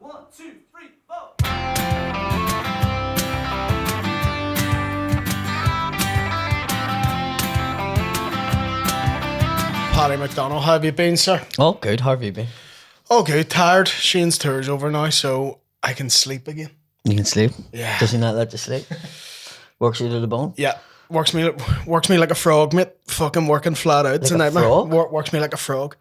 1, 2, 3, 4. Paddy McDonald, how have you been, sir? Oh, good. How have you been? Oh, good. Tired. Shane's tour's over now, so I can sleep again. You can sleep? Yeah. Does he not let you sleep? Works you to the bone? Yeah. Works me like a frog, mate. Fucking working flat out. It's Like a a nightmare. frog? Works me like a frog.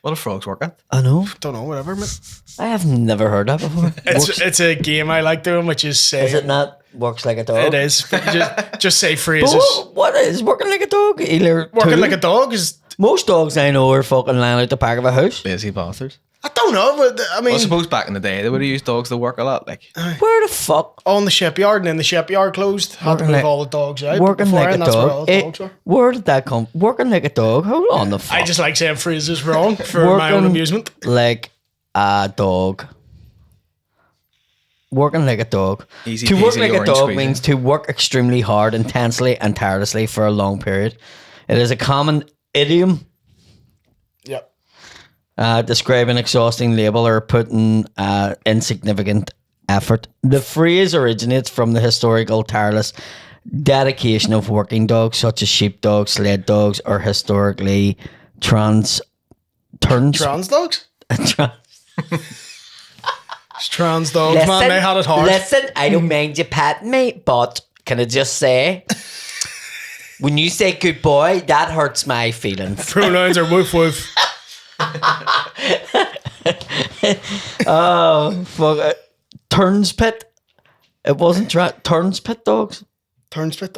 What a frog's working. I know. Don't know, whatever, mate. I have never heard that before. It's a game I like doing, which is say Is it not works like a dog? It is. But just say phrases. But what is working like a dog? Either Working two? like a dog is. Most dogs I know are fucking lying out the back of a house. Lazy bastards. I don't know, but I mean, Well, I suppose back in the day they would have used dogs to work a lot. Like, Where the fuck? on the shipyard, and then the shipyard closed. Had to Working move like- all the dogs out. Working like a Beforehand, that's where all dog. the dogs were. Where did that come? Working like a dog? Hold on the fuck. I just like saying phrases wrong for my own Working amusement. like a dog. Working like a dog. Easy To work peasy, like a orange dog squeezy. means to work extremely hard, intensely, and tirelessly for a long period. It is a common idiom Yep. describing exhausting labor or putting insignificant effort. The phrase originates from the historical tireless dedication of working dogs, such as sheepdogs, sled dogs, or historically trans Trans dogs? It's trans dogs, man. They had it hard. Listen, I don't mind you patting me, but can I just say, when you say good boy, that hurts my feelings. Pronouns are woof woof. Oh, fuck it. Turnspit. It wasn't Turnspit dogs. Turnspit.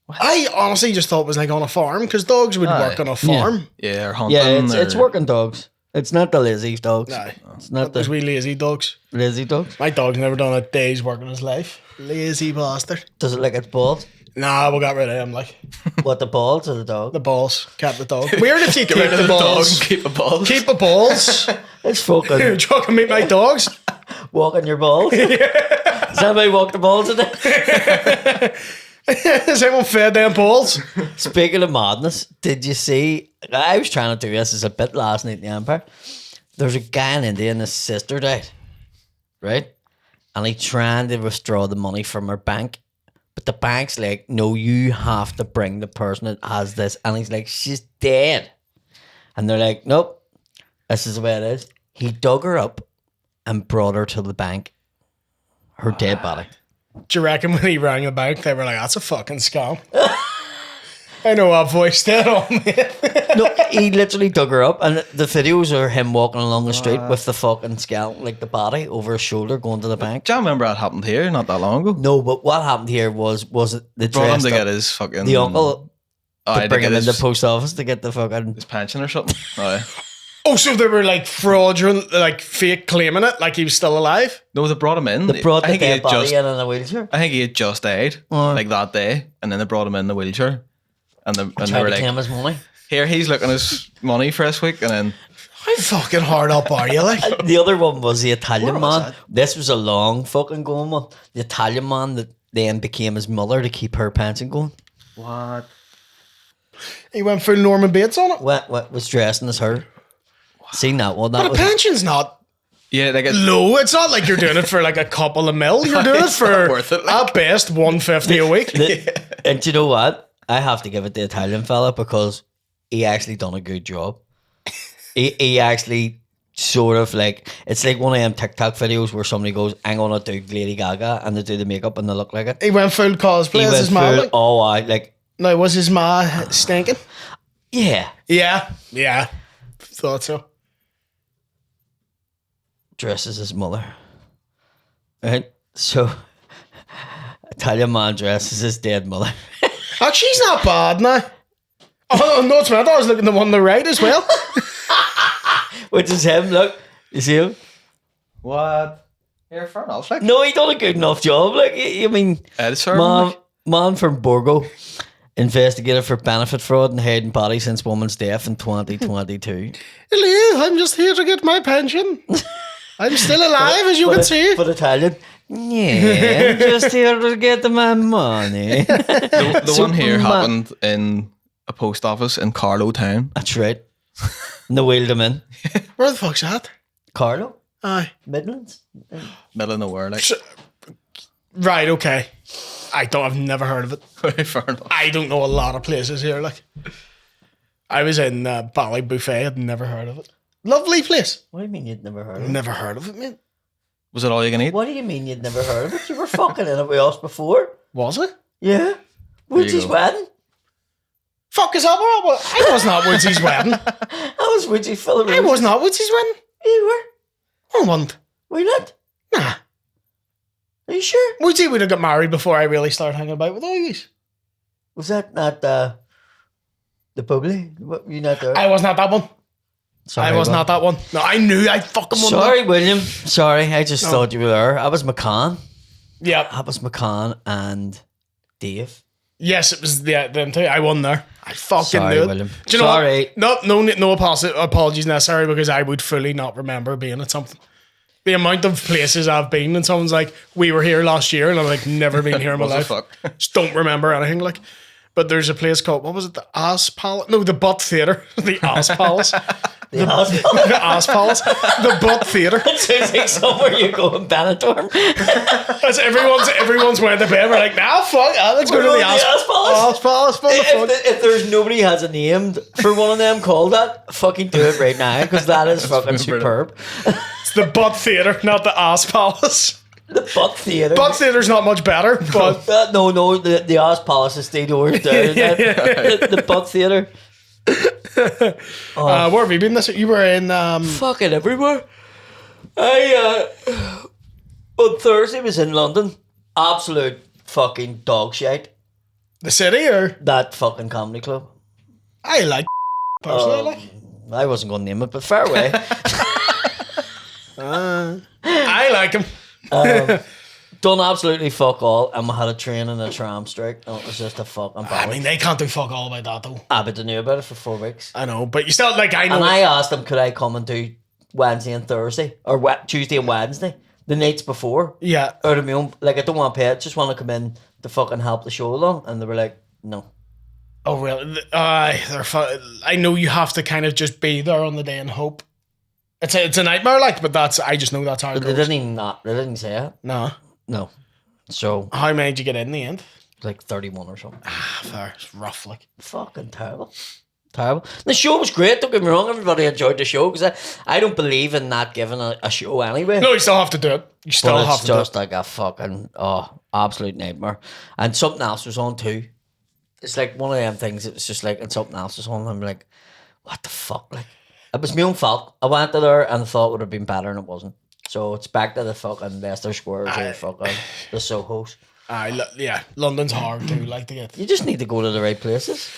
I honestly just thought it was like on a farm because dogs would work on a farm. yeah, or hunting. Yeah, or, it's working dogs. It's not the lazy dogs. No, It's not those the wee lazy dogs. lazy dogs. My dog's never done a day's work in his life. Lazy bastard. Does it like its balls? Nah, we got rid of him. Like What, the balls or the dog? the balls, kept the dog. Weird if you keep Get rid of the the dog balls. and keep the balls. Keep the balls. It's fucking You're joking, meet my dogs. walking your balls. Does anybody walk the balls today? Has anyone fed them balls? Speaking of madness, did you see? I was trying to do this as a bit last night in the Empire. There's a guy in India and his sister died, right? And he trying to withdraw the money from her bank. But the bank's like, no, you have to bring the person that has this. And he's like, she's dead. And they're like, nope, this is the way it is. He dug her up and brought her to the bank. Her dead body. Do you reckon when he rang the bank, they were like, that's a fucking scam? I know what voice that on me. No, he literally dug her up, and the videos are him walking along the street with the fucking skeleton, like the body over his shoulder, going to the bank. Do you remember that happened here not that long ago? No, but what happened here was it the Brought him dressed to up- get his fucking... the uncle Oh, to bring him in the post office to get the fucking. his pension or something. Oh, yeah. Oh, so they were like fraudulent, like fake claiming it, like he was still alive? No, they brought him in. They brought I the think he dead had body just, in a wheelchair. I think he had just died, Oh. like that day, and then they brought him in the wheelchair, and they Tried were to claim like, his money. "Here, he's looking his money for this week," and then How fucking hard up are you? Like, The other one was the Italian Where was man. that? This was a long fucking going one. The Italian man that then became his mother to keep her pension going. what? he went full Norman Bates on it. What was dressing as her. Seen that one? That But a was pension's not Yeah, like low. It's not like you're doing it for like a couple of mil. You're doing it It's for not worth it, like. at best $150 a week. And do you know what? I have to give it to the Italian fella because he actually done a good job. He actually sort of like, it's like one of them TikTok videos where somebody goes, I'm gonna do Lady Gaga, and they do the makeup and they look like it. He went full cosplay as his ma. Like. oh, I like, Now, was his ma stinking? yeah, Yeah. Thought so. dresses his mother. Right? So, Italian man dresses his dead mother. Oh, she's not bad now. Oh, no, it's right. I was looking at the one on the right as well. Which is him, look. You see him? what? Here, fair enough. Like, No, he done a good enough job. Like, I mean, editor. man from Borgo investigated for benefit fraud and hiding body since woman's death in 2022. Hello, I'm just here to get my pension. I'm still alive, as you can see. But Italian, yeah, I'm just here to get my money. The one here Superman. happened in a post office in Carlow Town. That's right. And they wheeled him in. Where the fuck's that? Carlo? Aye. Midlands. Middle of nowhere, like. Right, okay. I've never heard of it. Fair enough. I don't know a lot of places here, like. I was in Bally Buffet, I'd never heard of it. Lovely place. What do you mean you'd never heard of it? Never heard of it, man. Was it all you can eat? What do you mean you'd never heard of it? You were fucking in it with us before. Was it? Yeah. Woodsy's go. wedding. Fuck us up. I was not Woodsy's wedding. That was Woodsy's full of I was not Woodsy's wedding. You were. I wasn't. Were you not? Nah. Are you sure? Woodsy would have got married before I really started hanging about with all you. Was that not the public? Were you not there? I was not that one. Sorry, I was Will. not that one. No, I knew I fucking won. Sorry, William. Sorry, I just thought you were there. I was McCann. Yep. I was McCann and Dave. Yes, it was them two. I won there. I fucking Sorry, knew it. William. Do you know Sorry. what? No apologies necessary because I would fully not remember being at something. The amount of places I've been and someone's like, we were here last year and I'm like, never been here in my What the life. fuck? Just don't remember anything like. But there's a place called, what was it? The Ass Palace? No, the Butt Theatre. The Ass Palace. The hospital. The Ass Palace. The Butt Theatre. It sounds like somewhere you go in Benidorm. As everyone's went to bed. We're like, nah, fuck. Let's go to the Ass Palace. Ass Palace. What the fuck? If there's nobody has a name for one of them called that, fucking do it right now because that is fucking superb. It's the Butt Theatre, not the Ass Palace. The Butt Theatre. Butt Theatre's not much better, but No, the Ass Palace is stayed over there. The Butt Theatre. where have you been this? You were in Fucking everywhere. I on Thursday was in London. Absolute fucking dog shit. the city, or That fucking comedy club. I like personally. Like I wasn't going to name it, but fair way. I like him. Done absolutely fuck all, and we had a train and a tram strike, and it was just a fucking I ball. mean, they can't do fuck all about that though. But they knew about it for 4 weeks. I know, but you still like I know. And I asked them, could I come and do Wednesday and Thursday, or Tuesday and Wednesday, the nights before, yeah, out of my own. Like, I don't want to pay it, just want to come in to fucking help the show along. And they were like, no. oh really? They're I know you have to kind of just be there on the day and hope. It's a nightmare, like, but I just know that's how it But they goes. they didn't say it. No, No. So, how many did you get in the end? like 31 or something. Fair, it's rough, like. Fucking terrible. Terrible. The show was great, don't get me wrong. Everybody enjoyed the show because I don't believe in not giving a show anyway. No, you still have to do it. You still But have it's to do it. just like a fucking absolute nightmare. And something else was on too. It's like one of them things. It was just like, and something else was on. And I'm like, what the fuck? Like, it was my own fault. I went to there and thought it would have been better, and it wasn't. So it's back to the fucking Leicester Squares or fucking the Sohos. Yeah, London's hard too, like to get. You just need to go to the right places.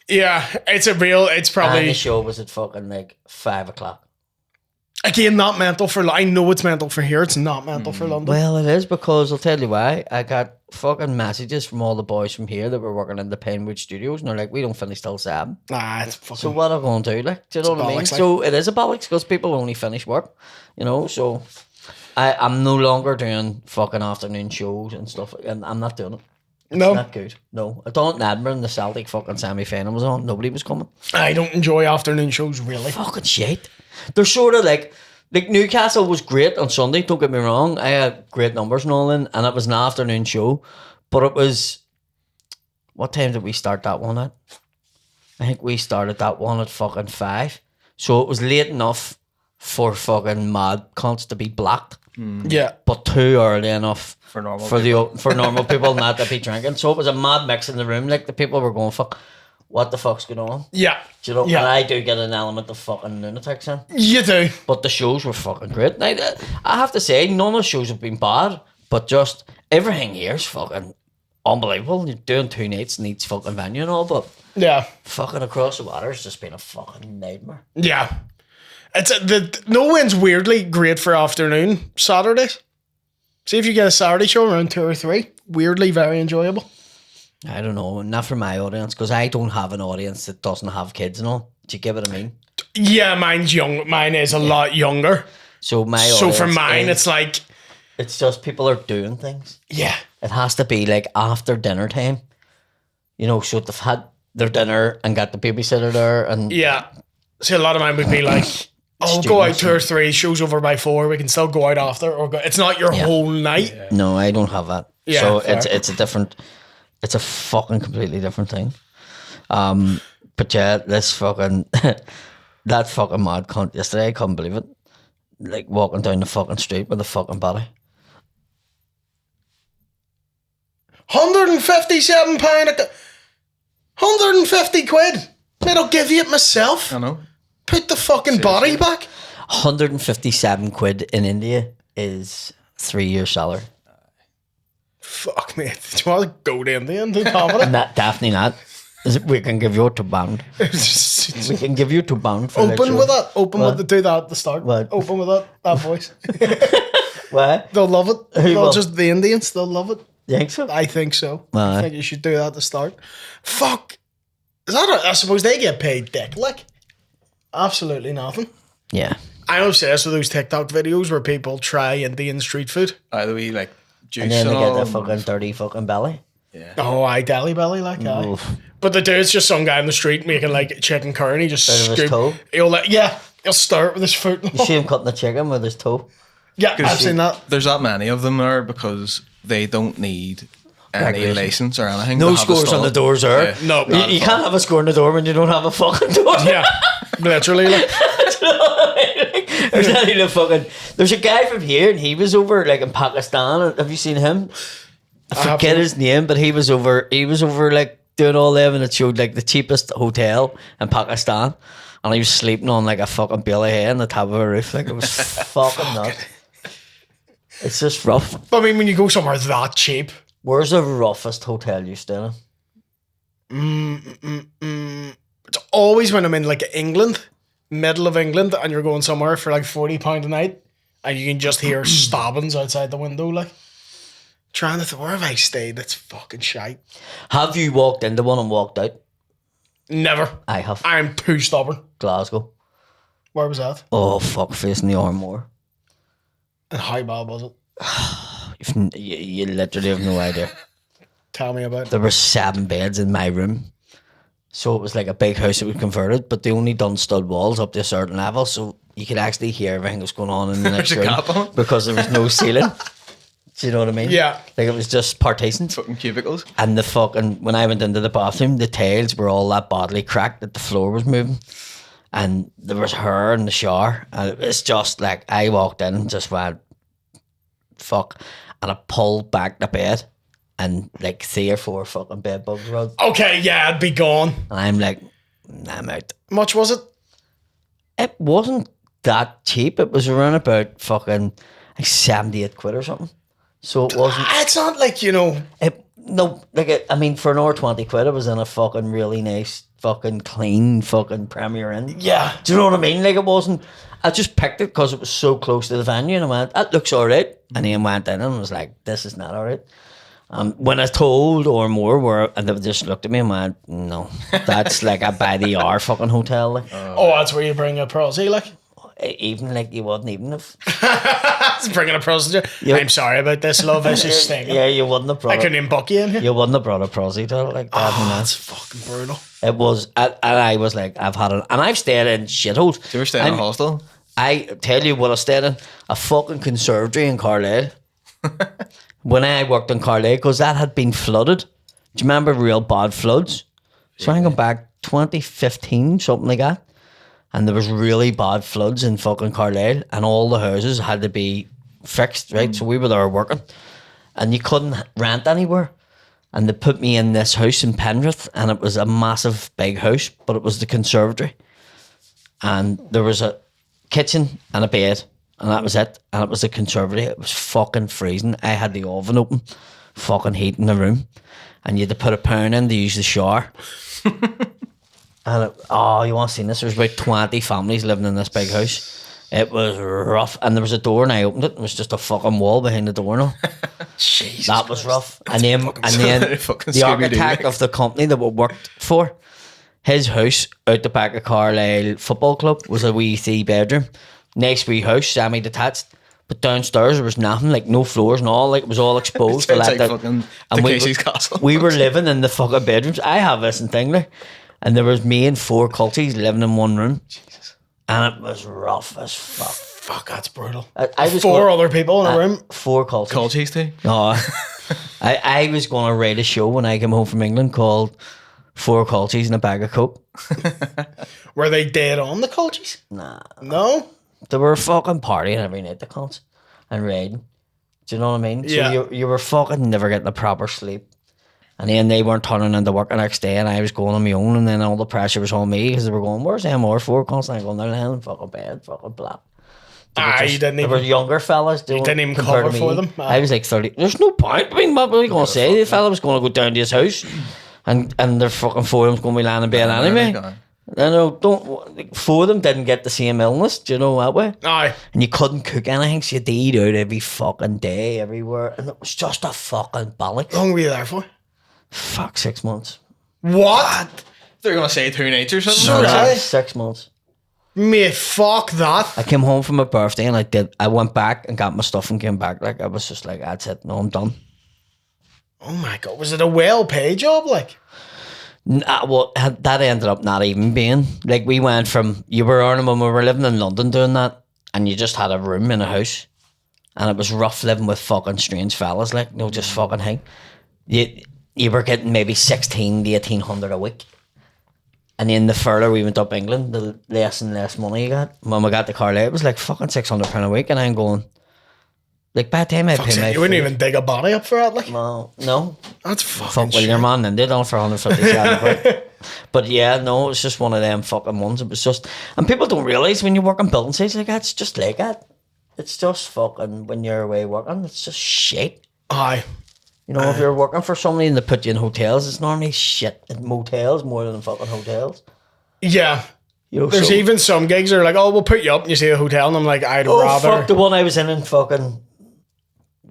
Yeah, it's And the probably show was at fucking like 5 o'clock. again not mental for. I know it's mental for here. It's not mental for London. Well, it is because I'll tell you why. I got fucking messages from all the boys from here that were working in the Penwood studios, and they're like, we don't finish till 7. Nah, it's fucking. So what are I going to do? Like, do you know what I mean? bollocks, like. So it is a bollocks because people only finish work, you know. So I'm no longer doing fucking afternoon shows and stuff, and I'm not doing it. It's No. not good. No, I done it in Edinburgh, and the Celtic fucking semi-final was on. Nobody was coming. I don't enjoy afternoon shows really. Fucking shit. They're sort of like Newcastle was great on Sunday. Don't get me wrong. I had great numbers and all in, and it was an afternoon show. But it was, what time did we start that one at? I think we started that one at fucking 5. So it was late enough for fucking mad cunts to be blocked, Yeah, but too early enough For normal for normal people not to be drinking. So it was a mad mix in the room. Like, the people were going, fuck, what the fuck's going on? yeah, Do you know? Yeah. And I do get an element of fucking lunatics in. you do. But the shows were fucking great. Now, I have to say, none of the shows have been bad, but just everything here is fucking unbelievable. You're doing 2 nights in each fucking venue and all, but Yeah, fucking across the water has just been a fucking nightmare. yeah. It's no one's weirdly great for afternoon Saturdays. See if you get a Saturday show around 2 or 3. Weirdly very enjoyable. I don't know, not for my audience, because I don't have an audience that doesn't have kids and all. Do you get what I mean? Yeah, mine's young. Mine is a lot younger. So my So for audience mine, is- it's like, it's just people are doing things. yeah, It has to be like after dinner time, you know. So they've had their dinner and got the babysitter there, and yeah. See, a lot of mine would be like Oh, go out 2 or 3, shows over by 4. We can still go out after, or it's not your whole night. No, I don't have that. Yeah, so fair. it's a fucking completely different thing. But yeah, this fucking that fucking mad cunt yesterday, I couldn't believe it. Like walking down the fucking street with a fucking body. £157. 150 quid. Mate, I'll give you it myself. I know. Put the fucking body back. 157 quid in India is 3 years' salary. Fuck, mate. Do you want to go to India and do comedy? Definitely not. We can give you £2. We can give you £2 for Open with that. Open What? with do that at the start. What? Open with that voice. What? They'll love it. They'll will? just the Indians. They'll love it. You think so? I think so. Aye. I think you should do that at the start. Fuck. Is that? I suppose they get paid dick. Like, absolutely nothing. Yeah. I'm obsessed with those TikTok videos where people try Indian street food. Either we like juice And then they get all. their fucking dirty fucking belly. Yeah. Oh, I Delhi belly like that. Oof. But the dude's just some guy in the street making like chicken curry and he just Out of his toe? he'll stir it with his foot. You see him cutting the chicken with his toe. Yeah, I've seen that. There's that many of them there because they don't need any Regulation. license or anything. No to have a scores on stall. the doors there. Yeah. No, You, you can't have a score on the door when you don't have a fucking door. Yeah, literally. Like, There's not even a fucking. There's a guy from here, and he was over like in Pakistan. Have you seen him? I forget haven't. his name, but he was over. He was over like doing all them, and it showed like the cheapest hotel in Pakistan, and he was sleeping on like a fucking bale of hay on the top of a roof. Like it was fucking nuts. It's just rough. but I mean, when you go somewhere that cheap, Where's the roughest hotel you stay in? it's always when I'm in like England, middle of England, and you're going somewhere for like £40 a night, and you can just hear stabbings outside the window. Like, trying to think, where have I stayed? That's fucking shite. Have you walked into one and walked out? Never. I have. I'm too stubborn. Glasgow. Where was that? Oh fuck, facing the Armore. And how bad was it? You literally have no idea. Tell me about it. There were 7 beds in my room. So it was like a big house that we converted, but they only done stud walls up to a certain level, so you could actually hear everything that's going on in the next There's a room gap on. because there was no ceiling. Do you know what I mean? Yeah. Like it was just partitions. Fucking cubicles. And the fucking, when I went into the bathroom, the tiles were all that badly cracked that the floor was moving. And there was hair in the shower. And it's just like, I walked in and just went, fuck. And I pulled back the bed and like 3 or 4 fucking bed bugs were out. Okay, yeah, I'd be gone. And I'm like, nah, I'm out. How much was it? It wasn't that cheap. It was around about fucking like 78 quid or something. So it wasn't. It's not like, you know. I mean, for an hour 20 quid, it was in a fucking really nice, fucking clean, fucking Premier Inn. Yeah. Do you know what I mean? Like it wasn't. I just picked it because it was so close to the venue, and I went, "That looks alright." And then went in and was like, "This is not alright." When I told or more, and they just looked at me and went, "No, that's like a by the hour fucking hotel." Like. Oh, that's where you bring a prosy, like. Even like you wouldn't even have. That's bringing a prostitute. Yep. I'm sorry about this, love. It's just stinking. Yeah, you wouldn't have brought. I couldn't even book you in here. You wouldn't have brought a prosy to it like that. Oh, you know. that's fucking brutal. It was, and I was like, I've had it, and I've stayed in shitholes. Do you ever stay in a hostel? I tell you what, I stayed in a fucking conservatory in Carlisle. When I worked in Carlisle, because that had been flooded. Do you remember real bad floods? So I come back 2015, something like that. And there was really bad floods in fucking Carlisle, and all the houses had to be fixed, right? So we were there working, and you couldn't rent anywhere. And they put me in this house in Penrith, and it was a massive big house, but it was the conservatory. And there was a kitchen and a bed, and that was it. And it was the conservatory. It was fucking freezing. I had the oven open, fucking heat in the room, and you had to put a pound in to use the shower. And you want to see this? There was about 20 families living in this big house. It was rough, and there was a door, and I opened it. It was just a fucking wall behind the door now. Jesus. That was rough. And then fucking the Scooby-Doo. architect of the company that we worked for, his house out the back of Carlisle Football Club was a wee 3-bedroom. Nice wee house, semi-detached. But downstairs there was nothing, like no floors and all, like it was all exposed. It's like fucking the Casey's Castle. We were living in the fucking bedrooms. I have this and thing like. And there was me and 4 cultchies living in one room. Jesus. And it was rough as fuck. Fuck, that's brutal. I was Four going- other people in a room. 4 Cultchies. Cultchies too. No, I was going to write a show when I came home from England called 4 Cultchies and a Bag of Coke. Were they dead on the Cultchies? Nah. No? They were fucking partying every night, the cunts, and raiding. Do you know what I mean? Yeah. So you were fucking never getting a proper sleep. And then they weren't turning into work the next day, and I was going on my own, and then all the pressure was on me because they were going, where's them R4 cunts? And I'm going, they're laying in fucking bed, fucking blah. You didn't They were even... younger fellas. You didn't even compared cover to for me. them? I was like 30. There's no point. I mean, what were you going to say? The fella was going to go down to his house, and their fucking 4 of them's going to be lying in bed anyway. I know, 4 of them didn't get the same illness, do you know that way? Aye. And you couldn't cook anything, so you had to eat out every fucking day, everywhere. And it was just a fucking bollock. How long were you there for? Fuck, 6 months. What? They're gonna say 2 nights or something. So Aye. 6 months. Mate, fuck that. I came home for my birthday and I went back and got my stuff and came back. Like, I was just like, that's it, no, I'm done. Oh my God. Was it a well-paid job, like? Well, that ended up not even being. Like, we went from, you were earning when we were living in London doing that, and you just had a room in a house, and it was rough living with fucking strange fellas, like, no, just fucking hang. You were getting maybe 16 to 1800 a week. And then the further we went up England, the less and less money you got. When we got to Carlisle, it was like fucking £600 a week, and I'm going, like, by the time I Fuck's pay my sake, you wouldn't food- even dig a body up for that, like? No. That's fucking Fuck, well, shit. your man then did on for 157 quid. But yeah, no, it's just one of them fucking ones. It was just, and people don't realise when you work on building sites like that, it's just like that. It's just fucking, when you're away working, it's just shit. Aye. You know, if you're working for somebody and they put you in hotels, it's normally shit in motels more than fucking hotels. Yeah. You know, There's so- even some gigs that are like, oh, we'll put you up and you see a hotel, and I'm like, I'd Oh, rather. fuck, the one I was in fucking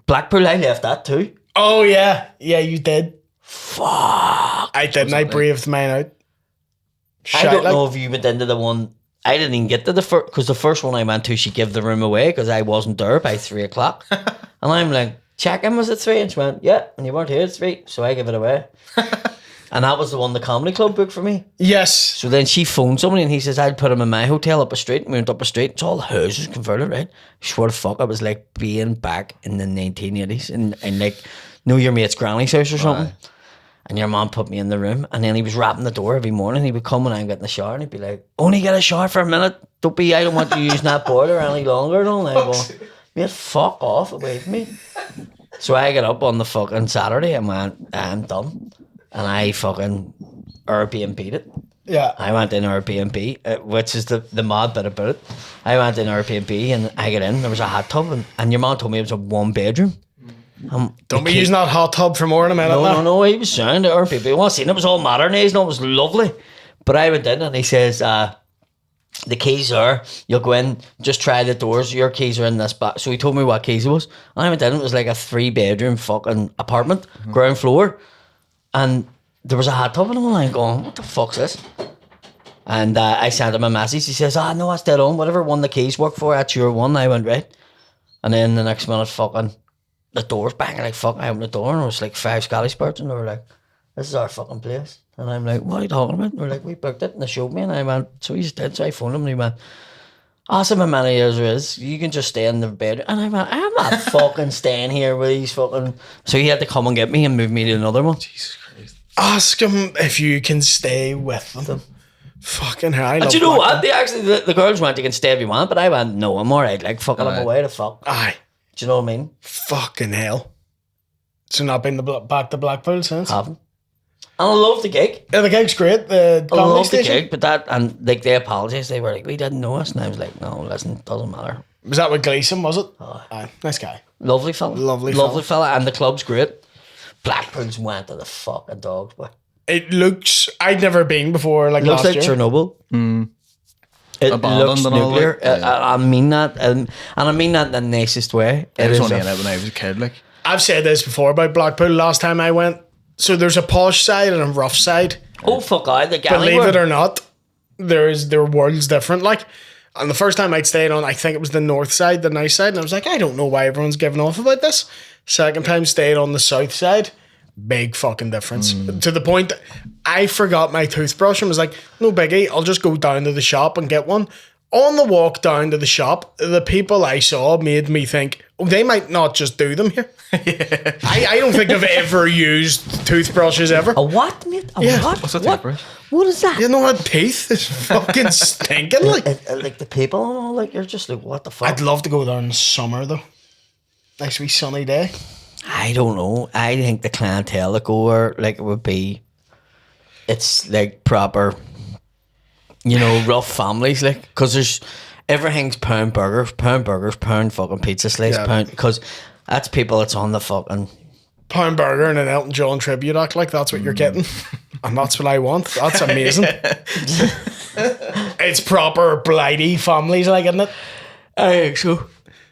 Blackpool, I left that too. Oh, yeah. Yeah, you did. Fuck. I didn't. I breathed mine out. I don't know if you went into the one. I didn't even get to the first, because the first one I went to, she gave the room away because I wasn't there by 3 o'clock. And I'm like, check in, was it 3? And she went, yeah, and you weren't here at 3, so I give it away. And that was the one the comedy club booked for me. Yes. So then she phoned somebody and he says, I'd put him in my hotel up a street. And we went up a street. It's all houses converted, right? I swear to fuck, I was like being back in the 1980s and like, know your mate's granny's house or something. Aye. And your mom put me in the room, and then he was rapping the door every morning. He would come when I'm getting the shower, and he'd be like, only get a shower for a minute. I don't want you using that boiler any longer. And I go, mate, fuck off away from me. So I got up on the fucking Saturday and went, I'm done. And I fucking Airbnb'd it. Yeah. I went in Airbnb, which is the mad bit about it. I went in Airbnb and I got in, there was a hot tub, and your mom told me it was a 1 bedroom. Don't be using that hot tub for more than a minute. No, he was sound at Airbnb. Well, I seen it was all modernised and it was lovely. But I went in and he says, the keys are, you'll go in, just try the doors, your keys are in this back. So he told me what keys it was. And I went in, it was like a 3-bedroom fucking apartment, ground floor. And there was a hot tub in it, and I'm going, what the fuck's this? And I sent him a message. He says, no, that's dead on. Whatever one the keys work for, that's your one. I went, right. And then the next minute, fucking, the door's banging like fuck. I opened the door and it was like 5 Scottish birds, and they were like, this is our fucking place. And I'm like, what are you talking about? And they're like, we booked it. And they showed me, and I went, so he's dead. So I phoned him and he went, ask him how many years there is. You can just stay in the bed. And I went, I'm not fucking staying here with these fucking. So he had to come and get me and move me to another one. Jesus Christ. Ask him if you can stay with them. Fucking hell. I And love do you know Blackpool. what? They actually, the girls went, you can stay if you want, but I went, no, I'm alright. Like, fucking, I'm Aye. away to fuck. Aye. Do you know what I mean? Fucking hell. So not been back to Blackpool since? Haven't. And I love the gig. Yeah, the gig's great. The I comedy love the station. gig, but that, and like they apologised, they were like, we didn't know us. And I was like, no, listen, doesn't matter. Was that with Gleason, was it? Aye. Aye. Nice guy. Lovely fella. Lovely fella. And the club's great. Blackpool's went to the fucking dogs, boy. It looks... I'd never been before, like, It looks last like year. Chernobyl. It Abandoned looks and all, nuclear. like, yeah. I mean that, and I mean that in the nicest way. I It was is only a in it when I was a kid, like. I've said this before about Blackpool last time I went. So there's a posh side and a rough side. oh fuck, the Believe it galley or not, their world's different. Like, and the first time I'd stayed on, I think it was the north side, the nice side, and I was like, I don't know why everyone's giving off about this. Second time stayed on the south side, big fucking difference. To the point I forgot my toothbrush and was like, no biggie, I'll just go down to the shop and get one. On the walk down to the shop, the people I saw made me think, oh, they might not just do them here. I don't think I've ever used toothbrushes ever. A what, mate? A Yeah. what? What's a What? toothbrush? What is that? You know what? Teeth is fucking stinking. Like, Like the people and all, like, you're just like, what the fuck? I'd love to go down in the summer though. Nice wee sunny day. I don't know. I think the clientele that go there, like, it would be, it's like proper, rough families, like, because there's everything's pound burgers, pound fucking pizza slice, Yeah. pound, because that's people that's on the fucking. Pound burger and an Elton John tribute act, like that's what you're getting. And that's what I want. That's amazing. It's proper blighty families, like, isn't it? I think so.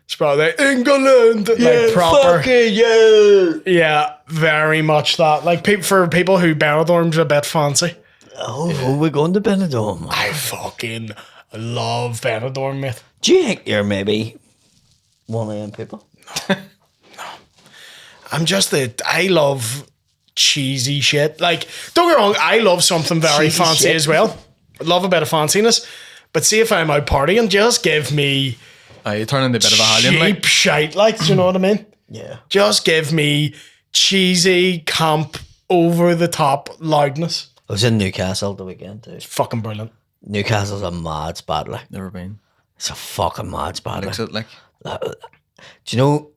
It's probably like, England, like proper. Yeah, very much that. Like for people who Benidorm's a bit fancy. Oh, we're going to Benidorm. I fucking love Benidorm, mate. Do you think you're maybe one of them people? I love cheesy shit. Like, don't get me wrong, I love something very Cheesy fancy shit. as well. I love a bit of fanciness. But see, if I'm out partying, just give me You turn into a bit of a Hallion, like. cheap shite, like, do you know what I mean? Yeah. Just give me cheesy, camp, over the top loudness. I was in Newcastle the weekend too. Fucking brilliant. Newcastle's a mad spot, like. Never been. It's a fucking mad spot, like. Looks it like. Do you know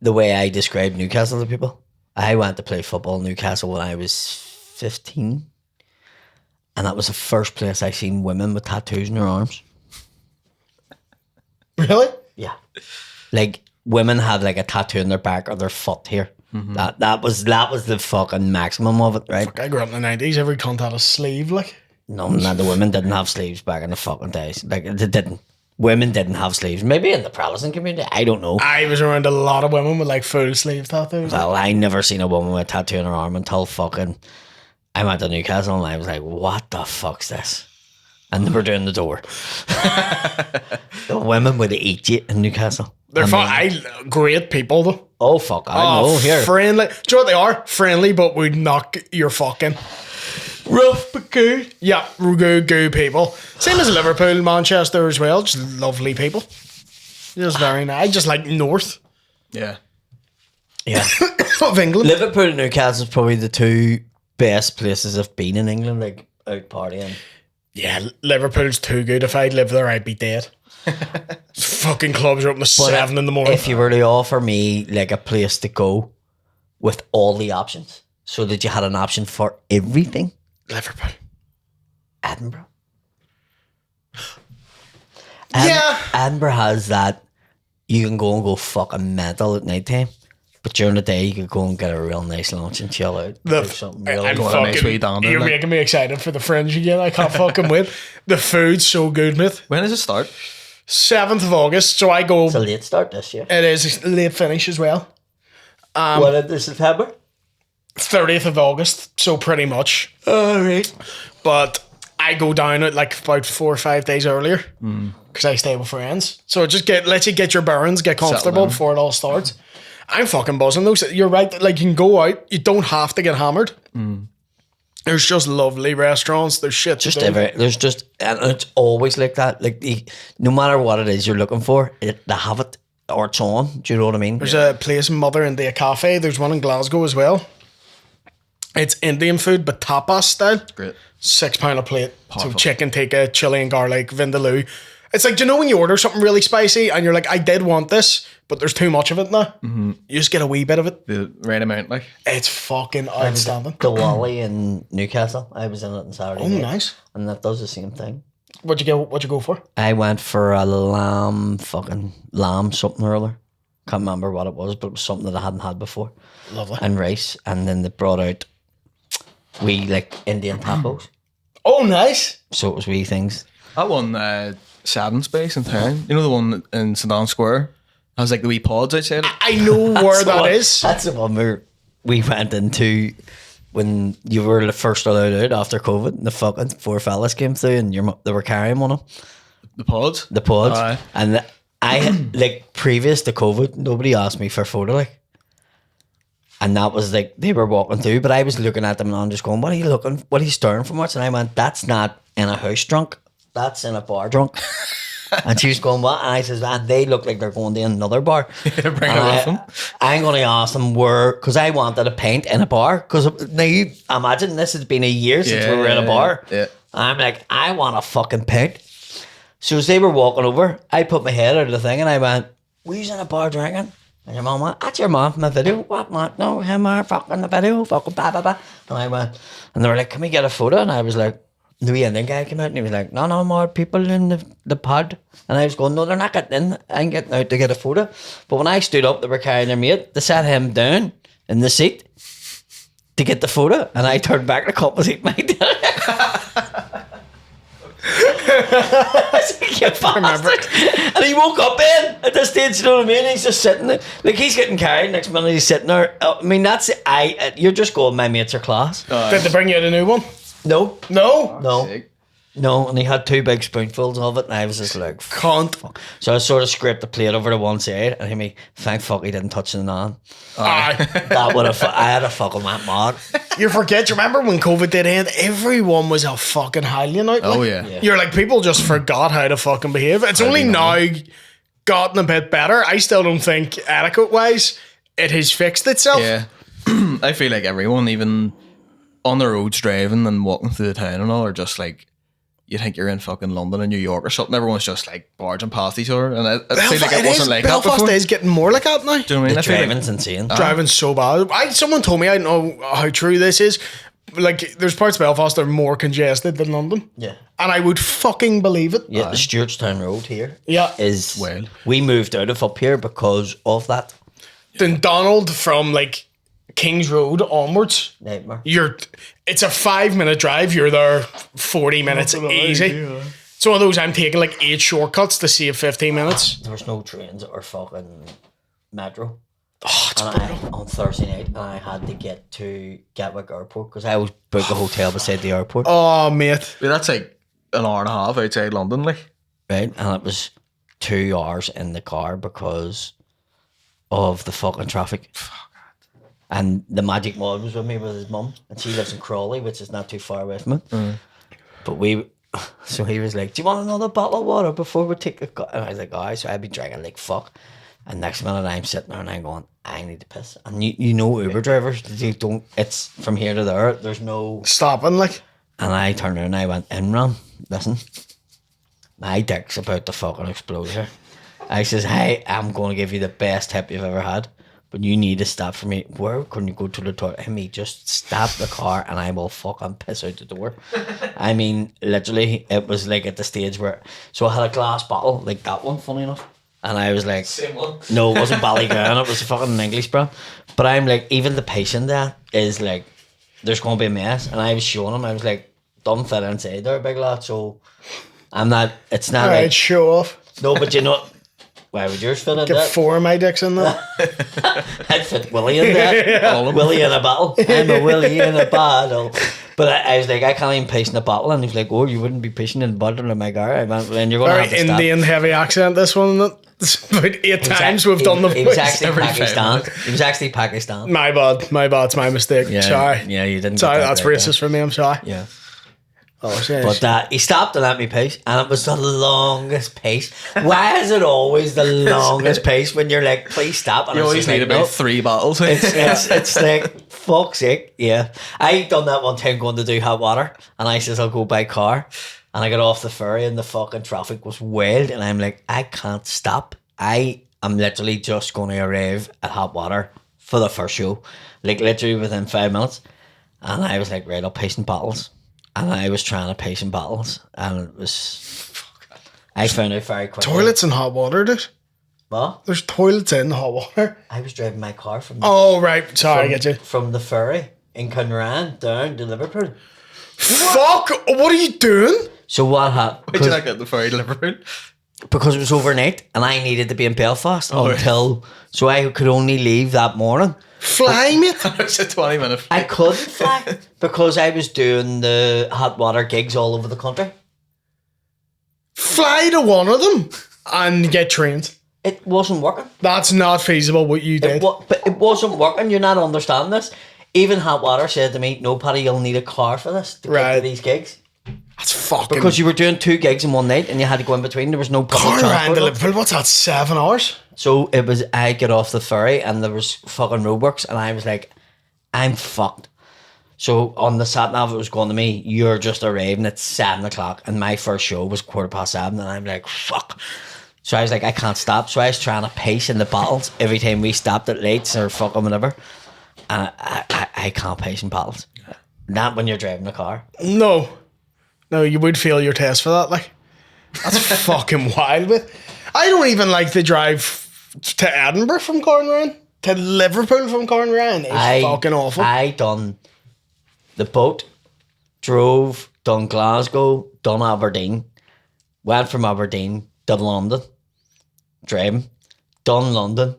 the way I describe Newcastle to people? I went to play football in Newcastle when I was 15. And that was the first place I seen women with tattoos in their arms. Really? Yeah. Like, women had like a tattoo in their back or their foot here. That was the fucking maximum of it, right? I grew up in the 90s. Every cunt had a sleeve, like. No, the women didn't have sleeves back in the fucking days. Like, they didn't. Women didn't have sleeves. Maybe in the Protestant community, I don't know. I was around a lot of women with like full sleeve tattoos. Well, I never seen a woman with a tattoo in her arm until fucking I went to Newcastle and I was like, what the fuck's this? And they were doing the door. The women would eat you in Newcastle. They're great people though. Oh fuck, I know here. Friendly. Do you know what they are? Friendly, but would knock your fucking Rough but good. yeah, good people. Same as Liverpool, Manchester as well. Just lovely people. Just very nice. Just like north Yeah. Yeah. of England. Liverpool and Newcastle is probably the two best places I've been in England, like out partying. Yeah, Liverpool's too good. If I'd live there, I'd be dead. Fucking clubs are open at 7 in the morning. If you were to offer me like a place to go with all the options, so that you had an option for everything, Liverpool. Edinburgh. Yeah. Edinburgh has that. You can go fucking mental at night time, but during the day you could go and get a real nice lunch and chill out. Do something real I'm Go on a nice fucking, wee down there, you're like. making me excited for the Fringe again. I can't fucking wait. The food's so good, mate. When does it start? 7th of August, so I go. It's a late start this year. It is a late finish as well. What is this September? 30th of August, so pretty much. All right. But I go down at like about 4 or 5 days earlier because I stay with friends. So just let you get your bearings, get comfortable in. before it all starts. I'm fucking buzzing though. So you're right. Like, you can go out. You don't have to get hammered. There's just lovely restaurants. There's shit. Just to do. there's just, and it's always like that. Like, no matter what it is you're looking for, they have it or it's on. Do you know what I mean? There's a place in Mother India Cafe. There's one in Glasgow as well. It's Indian food, but tapas style. Great. £6 a plate. Powerful. So chicken tikka, chili and garlic, vindaloo. It's like, do you know when you order something really spicy and you're like, I did want this, but there's too much of it now? You just get a wee bit of it. The right amount, like. It's fucking outstanding. The Wally in Newcastle. I was in it on Saturday. Oh, night, nice. And that does the same thing. What'd you go for? I went for a lamb something or other. Can't remember what it was, but it was something that I hadn't had before. Lovely. And rice. And then they brought out wee like Indian tacos. Oh, nice. So it was wee things. That one, Saddon Space in town. You know the one in St. Anne's Square? Has like the wee pods outside it. I know where that one, is. That's the one we went into when you were the first allowed out after COVID. And the fucking 4 fellas came through and they were carrying one of them. The pods? The pods. Aye. And I had, like, previous to COVID, nobody asked me for a photo, like. And that was like, they were walking through, but I was looking at them and I'm just going, what are you staring for much? And I went, that's not in a house drunk, that's in a bar drunk. And she was going, what? And I says, and they look like they're going to another bar. Bring it And with them. I'm going to ask them where, because I wanted a pint in a bar. Because now you imagine this has been a year since we were in a bar. Yeah. I'm like, I want a fucking pint. So as they were walking over, I put my head out of the thing and I went, were you in a bar drinking? And your mum went, that's your mum from the video. What, man? No, him or fucking the video. Fucking blah, blah, blah. And I went, and they were like, can we get a photo? And I was like, the wee Indian guy came out and he was like, no more people in the pod. And I was going, no, they're not getting in. I'm getting out to get a photo. But when I stood up, they were carrying their mate. They sat him down in the seat to get the photo. And I turned back to come and eat my dinner. You bastard. And he woke up in at this stage, you know what I mean? He's just sitting there. Like, he's getting carried. Next minute, he's sitting there. I mean, that's it. You're just going, my mates are class. Did they bring you out a new one? No. No? Sick. No, and he had 2 big spoonfuls of it, and I was just like, Can't. so I sort of scraped the plate over to one side, and he me, thank fuck he didn't touch the naan. Aye. That would have, I had a fucking went mad. You forget, you remember when COVID did end, everyone was a fucking howling out. Oh, like. yeah. You're like, people just forgot how to fucking behave. It's only now gotten a bit better. I still don't think etiquette-wise, it has fixed itself. Yeah. I feel like everyone, even on the roads driving and walking through the town and all, are just like, you think you're in fucking London or New York or something. Everyone's just like barging past each other. And I feel like it wasn't like that Belfast before. is getting more like that now. Do you know what I mean? The I feel like- driving's insane. Driving so bad. Someone told me, I don't know how true this is, like, there's parts of Belfast that are more congested than London. Yeah. And I would fucking believe it. Yeah, the Stewartstown Road here Yeah. is, Well. we moved out of up here because of that Then Donald from, like, King's Road onwards, nightmare. it's a 5-minute drive. You're there 40 minutes easy. It's one of those, I'm taking like 8 shortcuts to save 15 minutes. There was no trains or fucking metro. Oh, it's And on Thursday night, and I had to get to Gatwick Airport because I was booked a hotel beside the airport. Oh, mate. Yeah, that's like an hour and a half outside London, like. Right, and it was 2 hours in the car because of the fucking traffic. And the Magic Mud was with me with his mum, and she lives in Crawley, which is not too far away from it. But so he was like, do you want another bottle of water before we take a and I was like, alright, so I'd be drinking like fuck. And next minute I'm sitting there and I'm going, I need to piss. And you know Uber drivers, they don't, it's from here to there, there's no... Stopping, like. And I turned around and I went, Imran, listen, my dick's about to fucking explode here. I says, hey, I'm going to give you the best tip you've ever had, but you need to stop for me. Where can you go to the toilet? I mean, just stop the car and I will fucking piss out the door. I mean, literally, it was like at the stage where, so I had a glass bottle, like that one, funny enough. And I was like, Same one. no, it wasn't Ballygowan, it was a fucking English brand. But I'm like, even the patient there is like, there's going to be a mess. And I was showing him, I was like, don't fit inside there, big lad. So I'm not, it's not Alright, like, show off. no, but you know, why would yours fit in Get there? 4 of my dicks in there. I'd fit Willie in there. Willie in a bottle. I'm a Willie in a bottle. But I was like, I can't even piss in a bottle. And he was like, oh, you wouldn't be pissing in a bottle in my car. I went, then you're going to Very have to stop. Indian heavy accent, this one. Isn't it? It's about 8 times we've done the He was voice. actually every 5 Pakistan. minutes. He was actually Pakistan. My bad, it's my mistake. Yeah, Sorry. Yeah, you didn't. Sorry, get that that's right racist for me, I'm sorry. there. Yeah. Oh, shit. But he stopped and let me piss, and it was the longest piss. Why is it always the longest piss when you're like, please stop? And You it's always just need like, about no. 3 bottles. It's like, fuck's sake, yeah. I done that one time going to do hot water, and I says I'll go by car, and I got off the ferry, and the fucking traffic was wild, and I'm like, I can't stop. I am literally just going to arrive at hot water for the first show, like literally within 5 minutes, and I was like, right, I'll piss in bottles. And I was trying to piss in bottles, and it was. I found out very quickly. Toilets in hot water, dude. What? There's toilets in hot water. I was driving my car from Oh, right. Sorry, I get you. from the ferry in Cunran down to Liverpool. Fuck! What are you doing? So what happened? Did you not get the ferry to Liverpool? Because it was overnight, and I needed to be in Belfast until. So I could only leave that morning. Fly, mate. It's a 20-minute I couldn't fly because I was doing the hot water gigs all over the country. Fly to one of them and get trained. It wasn't working. That's not feasible what you did. But it wasn't working. You're not understanding this. Even hot water said to me, "No, Paddy, you'll need a car for this to get to Right. these gigs." That's fucking... Because you were doing 2 gigs in one night and you had to go in between. There was no public Cornwall to transport. Liverpool, what's that, 7 hours? So it was, I get off the ferry and there was fucking roadworks and I was like, I'm fucked. So on the sat nav it was going to me, you're just arriving at 7 o'clock and my first show was 7:15 and I'm like, fuck. So I was like, I can't stop. So I was trying to pace in the battles every time we stopped at lights or fucking whatever. And I can't pace in battles. Not when you're driving a car. No, you would fail your test for that. Like, that's fucking wild. But I don't even like to drive to Edinburgh from Cornwall to Liverpool from Cornwall. It's fucking awful. I done the boat, drove, done Glasgow, done Aberdeen, went from Aberdeen, done London, driving, done London,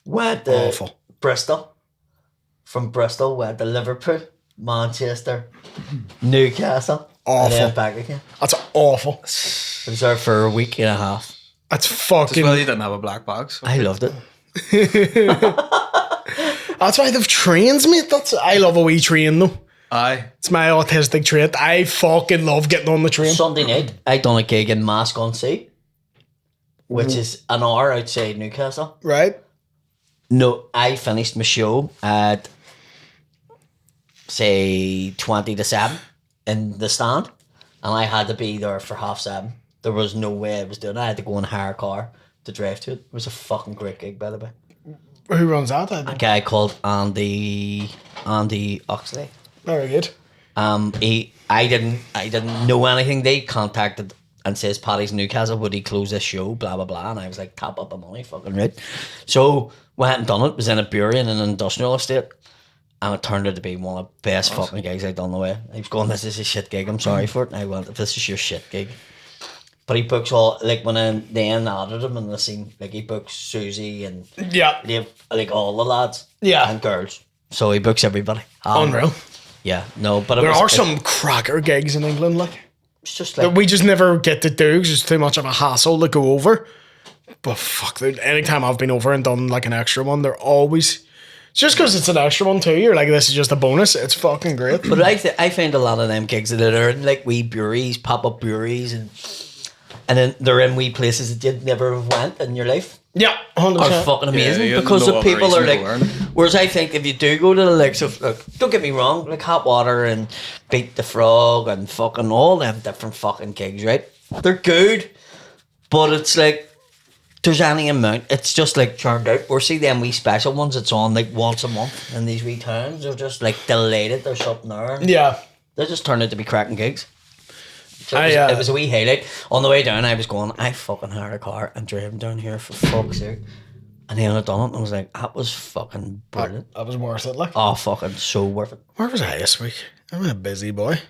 went to Awful. Bristol, from Bristol went to Liverpool, Manchester, Newcastle, and then Awful. back again. That's awful. I was there for a week and a half. That's As fucking... well, you didn't have a black box. I loved it. That's why they've trains, mate. I love a wee train though. Aye. It's my autistic trait. I fucking love getting on the train. Sunday night, I done a gig in Mask-on-Sea, which is an hour outside Newcastle. Right? No, I finished my show at say 20 to 7 in the stand, and I had to be there for 7:30. There was no way I was doing it. I had to go and hire a car to drive to it. It was a fucking great gig, by the way. Who runs that? A guy called Andy Oxley. Very good. I didn't know anything. They contacted and says Paddy's Newcastle, would he close this show? Blah blah blah. And I was like, tap up the money, fucking right. So went and done it. It was in a brewery in an industrial estate. And it turned out to be one of the best fucking gigs I'd done the way. I was going, this is a shit gig, I'm sorry for it. And I went, this is your shit gig. But he books all, like when I then added him in the scene, like he books Susie and Yeah. like all the lads. Yeah. And girls. So he books everybody. Unreal. Yeah, no, but There are some cracker gigs in England, like, it's just that like, we just never get to do because it's too much of a hassle to go over. But fuck, anytime I've been over and done like an extra one, they're always... Just because it's an extra one too, you're like, this is just a bonus. It's fucking great. but I find a lot of them gigs that are in like wee breweries, pop-up breweries, and then they're in wee places that you never have went in your life. Yeah, 100%. Are fucking amazing you have because no the other people are reason like. to learn. Whereas I think if you do go to the likes of, look, don't get me wrong, like Hot Water and Beat the Frog and fucking all them different fucking gigs, right? They're good, but it's like there's any amount. It's just like churned out. Or see them wee special ones. It's on like once a month in these wee towns. They're just like delighted. There's something there. Yeah. They just turned out to be cracking gigs. So I, it was a wee highlight. On the way down, I was going, I fucking hired a car and drove down here for fuck's sake. And then I done it and I was like, that was fucking brilliant. That was worth it, like. Oh, fucking so worth it. Where was I this week? I'm a busy boy.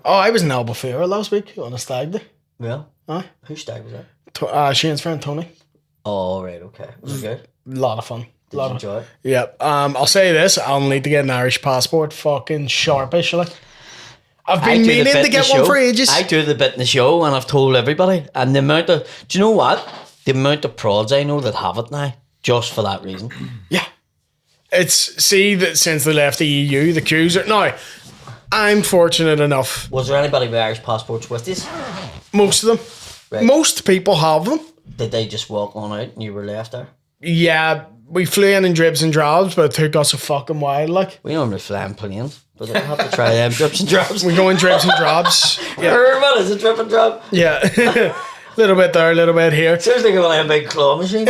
Oh, I was in Albufeira last week on a stag day. Yeah. Aye. Whose stag was that? Shane's friend Tony. Oh, right, okay. Was it good? Lot of fun. Did you enjoy it? Yeah. I'll say this. I'll need to get an Irish passport. Fucking sharpish, like. I've I been do the meaning bit to in get the one show. for ages. I do the bit in the show and I've told everybody. And the amount of, do you know what? The amount of prods I know that have it now, just for that reason. Yeah. See that since they left the EU, the queues are... Now, I'm fortunate enough. Was there anybody with Irish passports with you? Most of them. Right. Most people have them. Did they just walk on out and you were left there? Yeah, we flew in dribs and drabs, but it took us a fucking while, like. We normally fly in planes, but I have to try them drips and drops. We go in dribs and drabs. Yeah. What is a drip and drop? Yeah. Little bit there, a little bit here. Seriously, like a big claw machine.